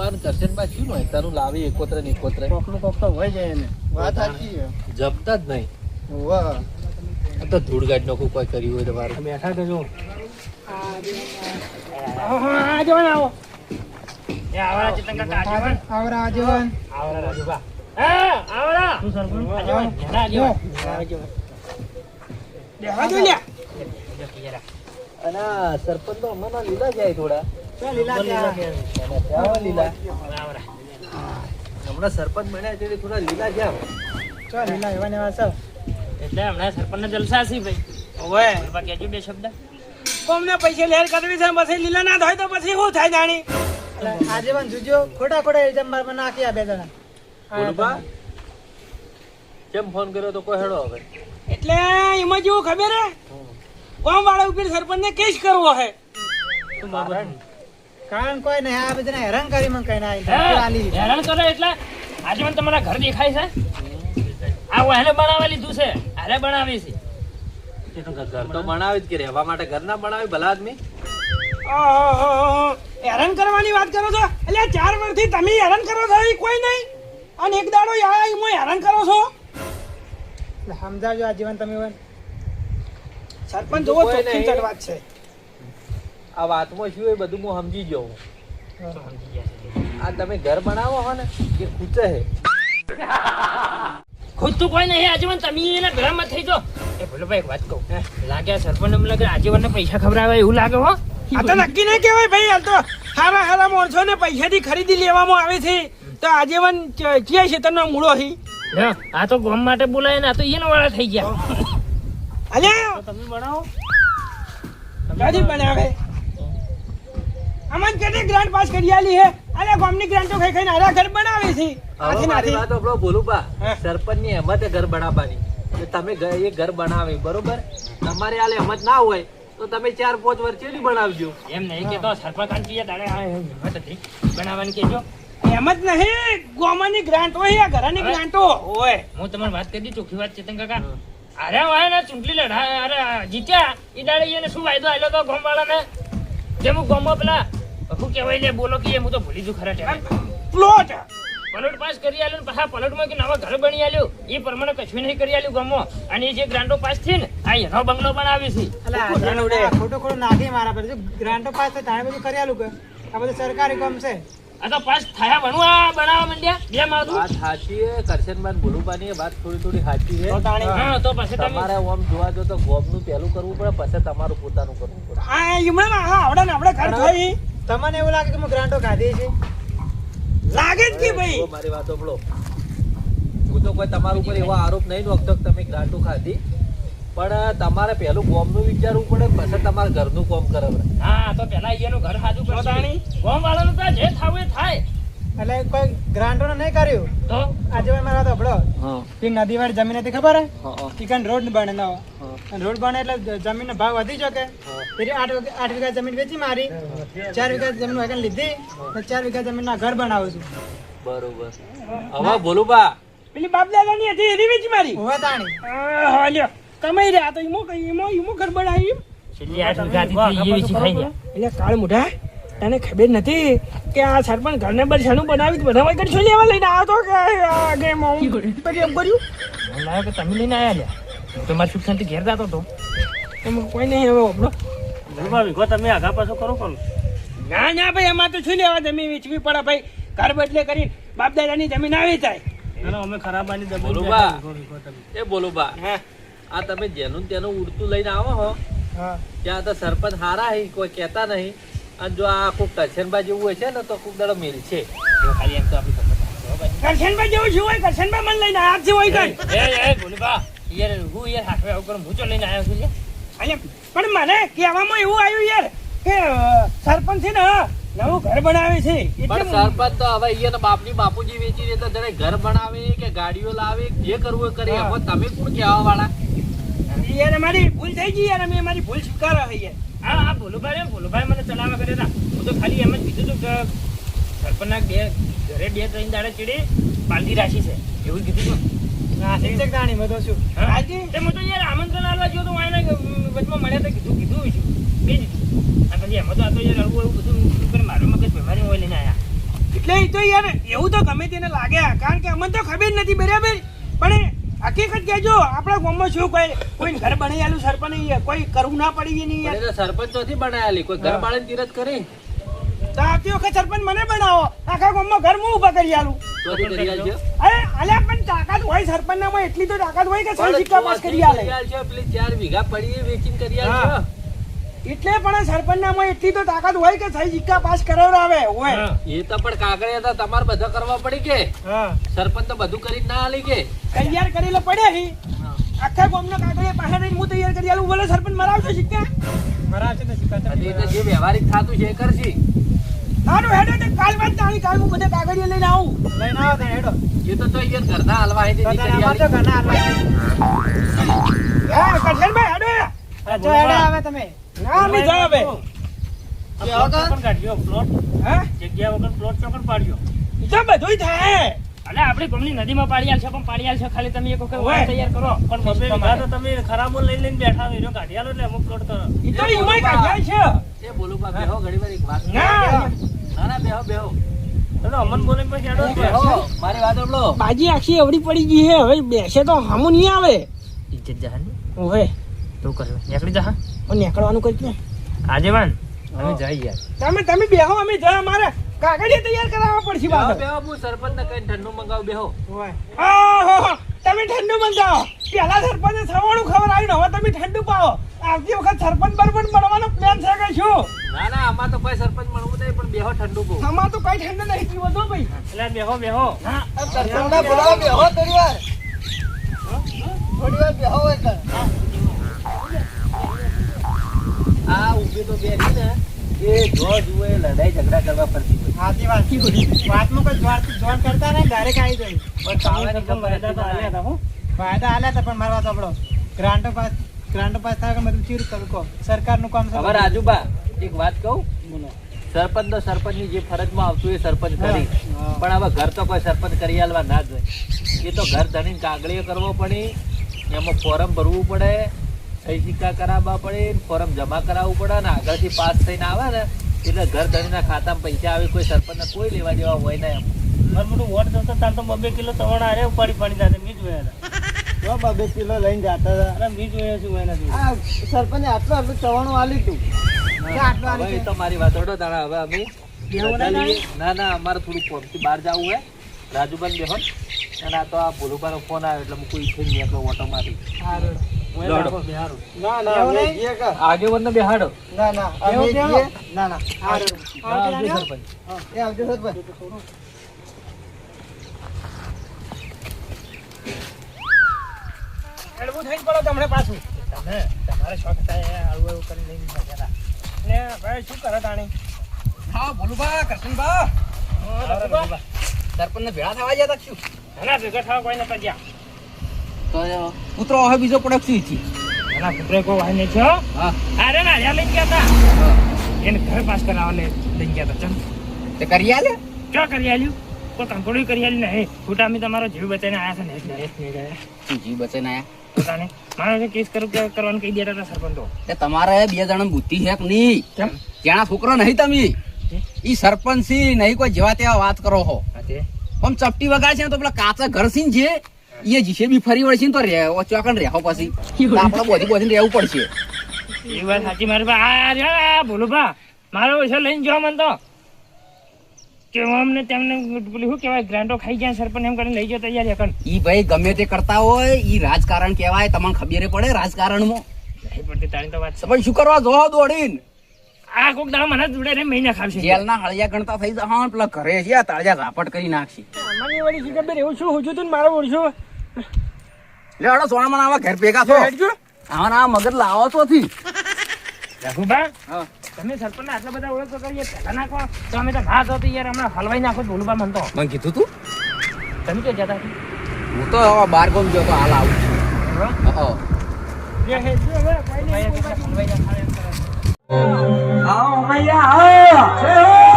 ભોલુબા ને કરશનબા શું હોય તારું લાવી એકોત્ર ને એકોત્ર કોકનું કોક તો હોય જાય એને વાત સાચી છે. જપતા જ નહીં. વાહ. આ તો ધૂળ ગાડી નોખું કોઈ કર્યું હોય તમારું. બેઠા તો જો આવો આવો એ આવરા ચેતન કાકા આજીવન આવરા આજીવન. આવરા રાજુબા આવરા તું સરપંચ આજીવન ના આજીવન દેવા દો લ્યા અને આ સરપંચ તો હમણાં લીલા જાય થોડા. ચાલ લીલા ત્યાં. ત્યાં લીલા આવરા હમણાં સરપંચ બન્યા છે થોડા લીલા જાવ. ચાલ લીલા એવા ને એવા ચાલ. એટલે હમણાં સરપંચના જલસા છે ભાઈ ઓવે બાકી કેજો બે શબ્દ કોમને પૈસા લેર કરવી છે પછી લીલા ના થાય તો પછી શું થાય જાણી આજીવન જોજો ખોટા ખોટા એક્ઝામ માં નાખી આ બે જણા. ભોલુબા કેમ ફોન કર્યો તો કોઈ હેડો હવે. એટલે એમાં જેવું ખબર હે કોમ વાળા ઉપર સરપંચ ને કેસ કરવો હે કારણ કોઈ નહીં આ બધાને હેરાન કરી મને કઈ ના આલી. હેરાન કરે એટલે આજે મને તમારા ઘર દેખાય છે આ વહેલે બનાવવા લીધું છે હારે બનાવી છે ઘર તો બનાવી જ કે રહેવા માટે ઘર ના બનાવી ભલા આદમી. હેરાન કરવાની વાત કરો છો એટલે 4 વર્ષથી તમે હેરાન કરો છો એ કોઈ નહીં અને એક દાડો એમાં હેરાન કરો છો સમજાવજો આજીવન તમે હોય. સરપંચ જોવો ચોખ્ખી ચટ વાત છે આ વાતમાં શું એ બધું હું સમજી ગયો હું. આ તમે ઘર બનાવો હો ને એ ખૂચે હે. ખુદ તો કોઈ નહીં આજીવન તમે એના ઘરમાં થઈ જો એ ભલો ભાઈ વાત કહું લાગે સરપંચ એમ લાગે આજીવન પૈસા ખવડાવે એવું લાગે હો આ તો નક્કી નહીં કહેવાય ભાઈ હાલ તો હારા હારા માણસો ને પૈસાથી ખરીદી લેવામાં આવે છે તો આજીવન ક્યાં છે તનો મૂળો હી આ તો ગામ માટે બોલાય ને આ તો એનો વાળા થઈ ગયા અલ્યા તમે બનાવો ગાડી બનાવે અમન કેને ગ્રાન્ટ પાસ કરી આલી હે અલ્યા ગામની ગ્રાન્ટો ખાઈ ખાઈને આરા ઘર બનાવે છે હવે મારી વાત આપણો ભોલુબા સરપંચ ની હેમત ઘર બનાવવાની તમે એ ઘર બનાવે બરોબર તમારે આલે હેમત ના હોય તો તમે 4-5 વર્ષે ની બનાવજો. એમ નહીં કે તો સરપંચ કાંચી દાડે હિંમત હતી બનાવવાની કેજો એમ જ નહીં ગોમાની ગ્રાન્ટ હોય આ ઘરાની ગ્રાન્ટો ઓય હું તમને વાત કરી દી ચોખ્ખી વાત ચેતન કાકા અરે વાય ને ચૂંટણી લડા અરે જીત્યા ઈ દાડે એને શું વાયદો આલ્યો તો ગામ વાળાને જેમ ગામમાં પેલા શું કહેવાય લે બોલો કે હું તો ભૂલી જુ ખરા ટાઈમે પ્લોટ પાસ કરી આલ્યો ને પાછા પલોટમાં કે નવા ઘર બની આલ્યું એ પ્રમાણે કશું નહીં કરી આલ્યું ગામમાં અને જે ગ્રાન્ટો પાસ થઈ ને આ એનો બંગલો બનાવી છે ખોટું ખોટું નાખી મારા પર ગ્રાન્ટો પાસ થાય તાણે બધું કરી આલું કે આ બધું સરકારી કામ છે. આ તો પાસ થયા બનવા બનાવવા માંડ્યા બે મારું વાત સાચી હે કરશનબાન ભોલુબાની એ વાત થોડી સાચી હે. હા તો પછી તમારે ઓમ જોવા જો તો ગોમનું પહેલું કરવું પડે પછી તમારું પોતાનું કરવું પડે. આ ઈમણા આવડે ને આપણે ઘર થઈ તમને એવું લાગે કે મેં ગ્રાન્ટો ખાધી છે લાગે જ કે ભાઈ મારી વાત સાંભળો હું તો કોઈ તમારા ઉપર એવો આરોપ નહીં નોખતો કે તમે ગ્રાન્ટો ખાધી પણ તમારે પહેલું ગોમનું વિચારવું પડે પછી તમારે ઘરનું કામ કરાવે. હા તો પેલા એનું ઘર સાજુ કરવાની ગોમ વાળાનું તો જે થાવ એ થાય એટલે કોઈ ગ્રાન્ટો નહીં કર્યું તો આજે મારા તો હબળો હા કે નદી વાળી જમીન હતી ખબર હે હા ચિકન રોડ બને નવો રોડ બને એટલે જમીનનો ભાવ વધી શકે પછી 8 વીઘા જમીન વેચી મારી 4 વીઘા જમીન વાગન લીધી અને 4 વીઘા જમીનના ઘર બનાવું છું. બરોબર હવે બોલુબા પેલી બાપ દાદાની હતી એની વેચી મારી હોવા તાણી હા લ્યો કમાઈ રહ્યા તો ઈમો ઘર બનાવી છેલ્લી 8 વીઘાથી એ વેચી ખાઈ ગયા એટલે કાળ મુઢા તને ખબર નથી કે આ સરપંચ ઘરને બરસાનું બનાવી બનાવવા કરશો લેવા લઈને આવ્યો તો કે ગેમ પછી એમ કર્યું મને લાગે કે તમે લઈને આવ્યા લ્યા હું તો મારી સુખ ઘેર જતો હતો એમાં કોઈ નહીં હવે આપણો વિગો તમે આગા પાછો કરો કોણ ના ના ભાઈ એમાં તો શું લેવા જમીન વેચવી પડે ભાઈ ઘર બદલે કરી બાપ દાદાની જમીન આવી જાય અમે ખરાબાની બોલુબા એ બોલુબા આ તમે જેનું તેનું ઉડતું લઈને આવો હો ત્યાં તો સરપંચ હારા હે કોઈ કહેતા નહીં અને જો આ કોક કરશનબા જેવું હોય છે ને તો કોક દાડો મિલ છે ખાલી એમ તો આપણી કરશનબા જેવું શું હોય કરશનબા મન લઈને આજ જે હોય કઈ એ બોલુબા યાર હું યાર હાથે આવું કરું હું તો લઈને આવ્યો છું અલ્યા પણ મને કહેવામાં એવું આવ્યું યાર કે સરપંચ છે ને નવું ઘર બનાવે છે પણ સરપંચ તો હવે અહીંયા બાપની બાપુજી વેચી દે તો જયારે ઘર બનાવે કે ગાડીઓ લાવે જે કરવું એ કરે હવે તમે કોણ કહેવા વાળા યાર અમારી ભૂલ થઈ ગઈ યાર અમે અમારી ભૂલ સ્વીકારો છે યાર હા ભોલુભાઈ મને ચલાવવા કર્યા હતા હું તો ખાલી એમ જ કીધું હતું કે સરપંચના ઘરે 2-3 દાડા ચીડી પાલટી રાખી છે એવું કીધું હતું જાણી બધો શું આજે હું તો યાર આમંત્રણ આલવા ગયો તો વાયના વચમાં મળ્યા તો કીધું બે દીધું અને પછી એમાં તો આ તો યાર એવું બધું મારું મગજ બીમારી હોય લઈને આવ્યા એટલે એ તો યાર એવું તો ગમે તેને લાગે કારણ કે અમને તો ખબર નથી બરાબર પણ હકીકત કહેજો આપણા ગામમાં શું કોઈ ઘર બનાવેલું સરપંચ કોઈ કરવું ના પડી નહીં યાર સરપંચ ચોથી બનાયેલી કોઈ ઘર બાળીને તીરથ કરી તો આવતી વખત સરપંચ મને બનાવો આખા ગામમાં ઘર હું ઉભા કરી આલું ચોથી કરી આલજો. અરે અલ્યા પણ તાકાત હોય સરપંચનામાં એટલી તો તાકાત હોય કે સહી સિક્કા પાસ કરી આલે આલજો. પેલી 4 વીઘા પડી એ વેચીને કરી આલજો. એટલે પણ સરપંચનામાં એટલી તો તાકાત હોય કે સહી સિક્કા પાસ કરાવડાવે હોય એ તો પણ કાગળિયા હતા તમારે બધા કરવા પડી કે સરપંચ તો બધું કરીને ના આલી કે તૈયાર કરેલો પડે હી આખા ગામના કાગળિયા પાસે રહીને હું તૈયાર કરી આલું બોલે સરપંચ મરાવજો સિક્કા મરાવશે તો સિક્કા અને એ તો જે વ્યવહારિક થાતું છે એ કરશી. સારું હેડો તે કાલ વાત તાણી કાલ હું બધા કાગળિયા લઈને આવું લઈને આવો તો હેડો એ તો યાર ઘરના હલવા હે તો તારે અમાર તો ઘરના હાલવા હા કરશનભાઈ હેડો જો હેડો આવે તમે ના અમે જાવ હવે હા જગ્યા વગર પ્લોટ ચોકડ પાડ્યો ઈ તો બધુંય થાય અલે આપણી ગમની નદીમાં પાડી આલ છે પણ પાડી આલ છે ખાલી તમે એક વખત ઓય. તૈયાર કરો પણ બબે વીઘા તો તમે ખરાબો લઈને બેઠા હોય એનો કાઢી આલો એટલે અમુક પ્લોટ કરો ઈ તો ઈમાંય કાઢ્યા છે એ બોલું બા બેહો ઘડી વાર એક વાત ના ના બેહો બેહો એટલે અમન બોલે પછી હેડો બેહો મારી વાત સાંભળો. બાજી આખી અવળી પડી ગઈ છે હવે બેસે તો હમું નહીં આવે ઇજ્જત જહાની ઓહે તું કરે નીકળી જા પણ નીકળવાનું કરી ને આજેવાન અમે જઈ યાર તમે બેહો અમે જા અમારે કાગળિયા તૈયાર કરાવવા પડશે બેહો પાછળ બેહો હું સરપંચ ને કઈ ઠંડુ મંગાવ બેહો. આહો, તમે ઠંડુ મંગાવો પેલા સરપંચે સવાણું ખવડાવ્યું હવે તમે ઠંડુ પાવો આવતી વખત સરપંચ બરપંચ બનવાનો પ્લાન છે કે શું ના ના આમાં તો કોઈ સરપંચ મળવું નહીં પણ બેહો ઠંડુ બહુ. આમાં તો કઈ ઠંડુ નહીં પીવો તો ભાઈ એટલે બેહો બેહો સરપંચના બોલાવો બેહો થોડી વાર બેહો હોય કર આ ઊભી તો બેઠી ને એ જો જુએ લડાઈ ઝઘડા કરવા પડતી હોય. હાથી વાતમાં કોઈ જોડ કરતા નહીં ડાયરેક્ટ આવી જાય પણ ખાવાની તો મર્યાદા તો આલે હતા હો. ફાયદા આલ્યા હતા પણ મારા વાત સાંભળો ગ્રાન્ટો પાસ થાય કે મતલબ ચીર કરો કહો સરકારનું કામ છે હવે રાજુબા એક વાત કહું સરપંચ તો સરપંચની જે ફરજમાં આવતું એ સરપંચ કરી પણ હવે ઘર તો કોઈ સરપંચ કરી આલવા ના જ હોય. એ તો ઘર ધણીને કાગળિયો કરવો પડે એમાં ફોર્મ ભરવું પડે સહી સિક્કા કરાવવા પડે ફોર્મ જમા કરાવવું પડે ને આગળથી પાસ થઈને આવે ને એટલે ઘર ધણીના ખાતામાં પૈસા આવે કોઈ સરપંચને કોઈ લેવા દેવા હોય ને એમ. મારું મોટું વોટ દોસ્તો તાર તો 2 કિલો તવણ આરે ઉપાડી પાડી જાતે મી જોયા હતા 2 કિલો લઈને જતા હતા અરે મી જોયા છું એના આ સરપંચે આટલું ચવાણું આલ્યું તું આટલું હવે એ તો મારી વાત ઓડો તારા હવે અમે ના ના અમારે થોડું કોમથી બહાર જવું હે રાજુબાન બેહો અને આ તો આ ભોલુબાનો ફોન આવ્યો એટલે હું કોઈ ઈચ્છે નહીં એટલો ઓટો મારી આગેવાનને બેહાડો હેડવું થઈને પડો તમને પાછું તમે તમારે શોખ થાય આવું એવું કરી લઈને જતા ને ભાઈ શું કરે તાણી હા ભોલુભા કરશનભા સરપંચ ને ભેળા થવા ગયા તા શું એના ભેગા થવા કોઈ નતા ગયા તો પુત્રો હવે બીજો પડક શું ઈચ્છી એના પુત્રે કોઈ વાય નહીં છો હા અરે ના યા લઈને ગયા હતા એને ઘર પાસ કરાવવા લઈને ગયા હતા ચમ તે કરી આલે ક્યાં કરી આલ્યું કોઈ કંકોડી કરી આલી નહીં ખોટા અમે તમારો જીવ બચાવીને આવ્યા છે ને નહીં ગયા શું જીવ બચે ને પોતાને મારે કેસ કરવાનું કહી દેતા હતા સરપંચો તે તમારે 2 જણા બુદ્ધિ છે કે નહીં કેમ જ્યાં છોકરો નહીં તમે ઈ સરપંચ સી નહીં કોઈ જેવા તેવા વાત કરો હો આમ ચપટી વગાડે છે ને તો પેલા કાચા ઘર સી છે એ જીસીબી ફરી વળશે ને તો ચોકન રહેવો પછી તો આપણે બોધી રહેવું પડશે એ વાત સાચી મારી બા બોલું બા મારો ઓછો લઈને જો મને તો કે અમને તેમને પેલું શું કહેવાય ગ્રાન્ટો ખાઈ ગયા સરપંચ એમ કરીને લઈ ગયો તૈયાર એકન ઈ ભાઈ ગમે તે કરતા હોય ઈ રાજકારણ કહેવાય તમને ખબર પડે રાજકારણમાં નહીં પડતી તારી તો વાત તો પછી શું કરવા જો દોડીને આ કોક દાડો મને જોડે રે મહિના ખાવશે જેલના હળિયા ગણતા થઈ જા હા પેલા ઘરે છે આ તાળિયા ઝાપટ કરી નાખશે અમારી વળી શી ખબર એવું શું હોજું તું મારો ઓળશો લે હડો સોનામાં આવા ઘર ભેગા થો હેડજો આવા મગજ લાવો છો થી રઘુબા હા તમે સરપંચ આટલા બધા ઓળખ કરીએ પહેલા નાખો તો અમે તો ના તો યાર હમણાં હલવાઈ નાખો બોલુબા મન તો મને કીધું તું તમે કે જતા હું તો હવે બાર ગમ ગયો તો હાલ આવું છું હો જે હેડજો હવે કોઈ નહીં હલવાઈ નાખો એમ કરે આવો મૈયા આવો